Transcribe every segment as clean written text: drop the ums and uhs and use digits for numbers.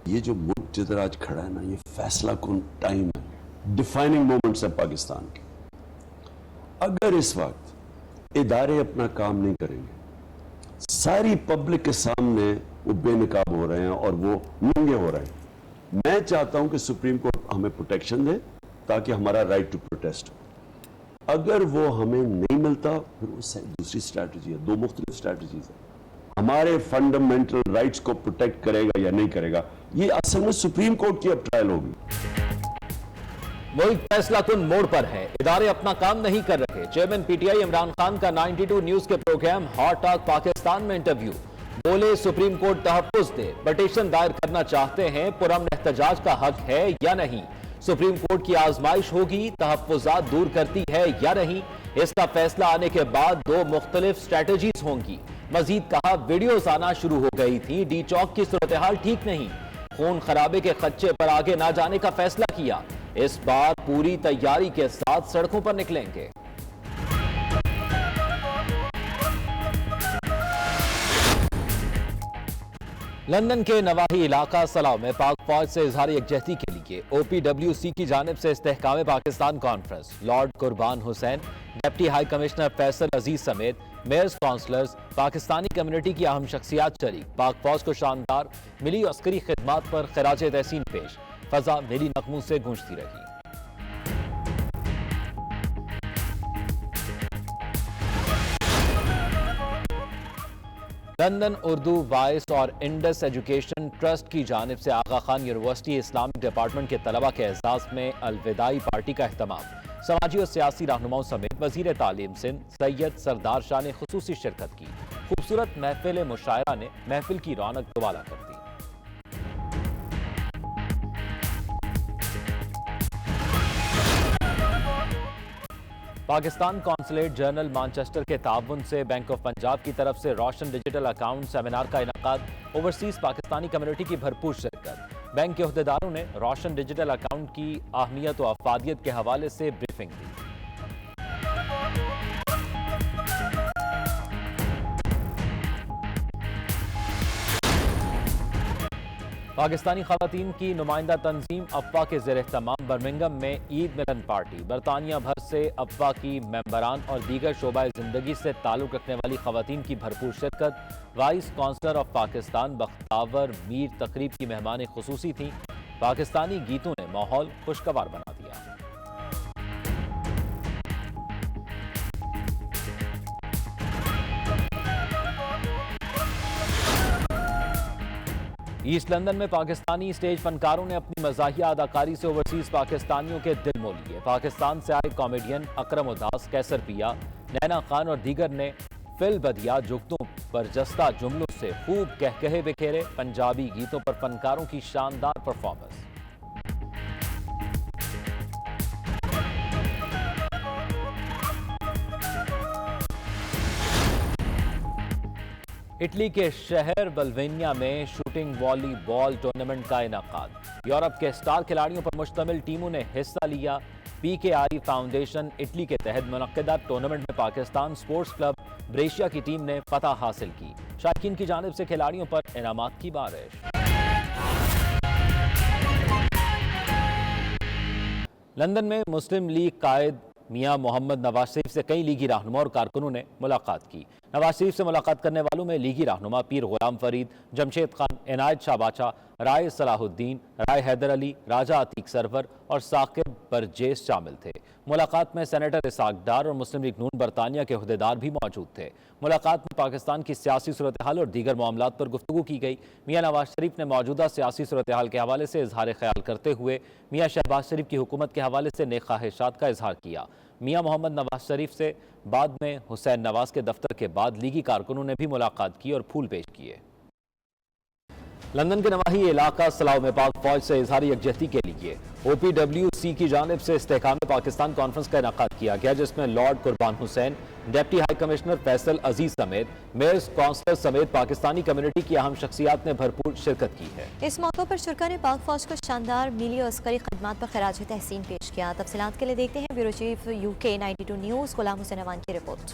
یہ جو ملک جدھر آج کھڑا ہے نا، یہ فیصلہ کن ٹائم ہے، ڈیفائننگ مومنٹس ہے پاکستان کے. اگر اس وقت ادارے اپنا کام نہیں کریں گے، ساری پبلک کے سامنے وہ بے نقاب ہو رہے ہیں اور وہ ننگے ہو رہے ہیں. میں چاہتا ہوں کہ سپریم کورٹ ہمیں پروٹیکشن دے تاکہ ہمارا رائٹ ٹو پروٹیسٹ. اگر وہ ہمیں نہیں ملتا پھر اس سے دوسری اسٹریٹجی ہے. دو مختلف اسٹریٹجیز ہیں. ہمارے فنڈامنٹل رائٹس کو پروٹیکٹ کرے گا یا نہیں کرے گا، یہ اصل میں سپریم کورٹ کی اب ٹرائل ہوگی. ملک فیصلہ کن موڑ پر ہے، ادارے اپنا کام نہیں کر رہے. Chairman P T I Imran Khan کا 92 نیوز کے پروگرام ہاٹ ٹاک پاکستان میں انٹرویو. بولے سپریم کورٹ تحفظ دے، پٹیشن دائر کرنا چاہتے ہیں، پرامن احتجاج کا حق ہے یا نہیں. سپریم کورٹ کی آزمائش ہوگی، تحفظات دور کرتی ہے یا نہیں. اس کا فیصلہ آنے کے بعد دو مختلف اسٹریٹجیز ہوں گی. مزید کہا ویڈیوز آنا شروع ہو گئی تھی، ڈی چوک کی صورتحال ٹھیک نہیں، خون خرابے کے خدشے پر آگے نہ جانے کا فیصلہ کیا. اس بار پوری تیاری کے ساتھ سڑکوں پر نکلیں گے. لندن کے نواحی علاقہ سلاؤ میں پاک فوج سے اظہار یکجہتی کے لیے او پی ڈبلیو سی کی جانب سے استحکام پاکستان کانفرنس. لارڈ قربان حسین، ڈپٹی ہائی کمشنر فیصل عزیز سمیت میئرز، کونسلرز، پاکستانی کمیونٹی کی اہم شخصیات شریک. پاک فوج کو شاندار ملی عسکری خدمات پر خراج تحسین پیش. فضا ملی نغموں سے گونجتی رہی. لندن اردو وائس اور انڈس ایجوکیشن ٹرسٹ کی جانب سے آغا خان یونیورسٹی اسلامک ڈپارٹمنٹ کے طلبہ کے اعزاز میں الوداعی پارٹی کا اہتمام. سماجی اور سیاسی رہنماؤں سمیت وزیر تعلیم سندھ سید سردار شاہ نے خصوصی شرکت کی. خوبصورت محفل مشاعرہ نے محفل کی رونق دوبالا کر دی. پاکستان کونسلیٹ جنرل مانچسٹر کے تعاون سے بینک آف پنجاب کی طرف سے روشن ڈیجیٹل اکاؤنٹ سیمینار کا انعقاد. اوورسیز پاکستانی کمیونٹی کی بھرپور شرکت. بینک کے عہدیداروں نے روشن ڈیجیٹل اکاؤنٹ کی اہمیت و افادیت کے حوالے سے بریفنگ دی. پاکستانی خواتین کی نمائندہ تنظیم افوا کے زیر اہتمام برمنگھم میں عید ملن پارٹی. برطانیہ بھر سے افوا کی ممبران اور دیگر شعبہ زندگی سے تعلق رکھنے والی خواتین کی بھرپور شرکت. وائس کونسلر آف پاکستان بختاور میر تقریب کی مہمان خصوصی تھیں. پاکستانی گیتوں نے ماحول خوشگوار بنا دیا. ایسٹ لندن میں پاکستانی اسٹیج فنکاروں نے اپنی مزاحیہ اداکاری سے اوورسیز پاکستانیوں کے دل مول لیے. پاکستان سے آئے کامیڈین اکرم اداس، کیسر پیا، نینا خان اور دیگر نے فل بدیا جگتوں برجستہ جملوں سے خوب کہکہے بکھیرے. پنجابی گیتوں پر فنکاروں کی شاندار پرفارمنس. اٹلی کے شہر بلوینیا میں شوٹنگ والی بال ٹورنامنٹ کا انعقاد. یورپ کے سٹار کھلاڑیوں پر مشتمل ٹیموں نے حصہ لیا. پی کے آئی فاؤنڈیشن اٹلی کے تحت منعقدہ ٹورنامنٹ میں پاکستان سپورٹس کلب بریشیا کی ٹیم نے فتح حاصل کی. شائقین کی جانب سے کھلاڑیوں پر انعامات کی بارش. لندن میں مسلم لیگ قائد میاں محمد نواز شریف سے کئی لیگی رہنما اور کارکنوں نے ملاقات کی. نواز شریف سے ملاقات کرنے والوں میں لیگی رہنما پیر غلام فرید، جمشید خان، عنایت شاہ باچا، رائے صلاح الدین، رائے حیدر علی، راجہ عتیق سرور اور ثاقب برجیس شامل تھے. ملاقات میں سینیٹر اسحاق ڈار اور مسلم لیگ نون برطانیہ کے عہدیدار بھی موجود تھے. ملاقات میں پاکستان کی سیاسی صورتحال اور دیگر معاملات پر گفتگو کی گئی. میاں نواز شریف نے موجودہ سیاسی صورتحال کے حوالے سے اظہار خیال کرتے ہوئے میاں شہباز شریف کی حکومت کے حوالے سے نیک خواہشات کا اظہار کیا. میاں محمد نواز شریف سے بعد میں حسین نواز کے دفتر کے بعد لیگی کارکنوں نے بھی ملاقات کی اور پھول پیش کیے. لندن کے نواحی علاقہ سلاؤ میں پاک فوج سے اظہار یکجہتی کے لیے او پی ڈبلیو سی کی جانب سے استحکام پاکستان کانفرنس کا انعقاد کیا گیا، جس میں لارڈ قربان حسین، ڈپٹی ہائی کمشنر فیصل عزیز سمیت میئرز، کونسلر سمیت پاکستانی کمیونٹی کی اہم شخصیات نے بھرپور شرکت کی ہے. اس موقع پر شرکا نے پاک فوج کو شاندار ملی اور عسکری خدمات پر خراج تحسین پیش کیا. تفصیلات کے لیے دیکھتے ہیں bureau chief UK 92 news Ghulam حسین اوان کی report.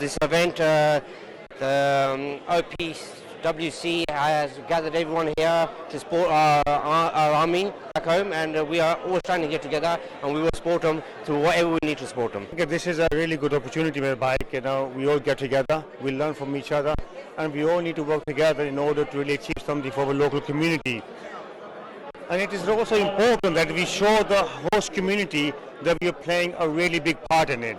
this event. The OPWC has gathered everyone here to support our army back home, and we are all standing here together, and we will support them through whatever we need to support them. This is a really good opportunity, my bike. You know, we all get together, we learn from each other, and we all need to work together in order to really achieve something for our local community. And it is also important that we show the host community that we are playing a really big part in it.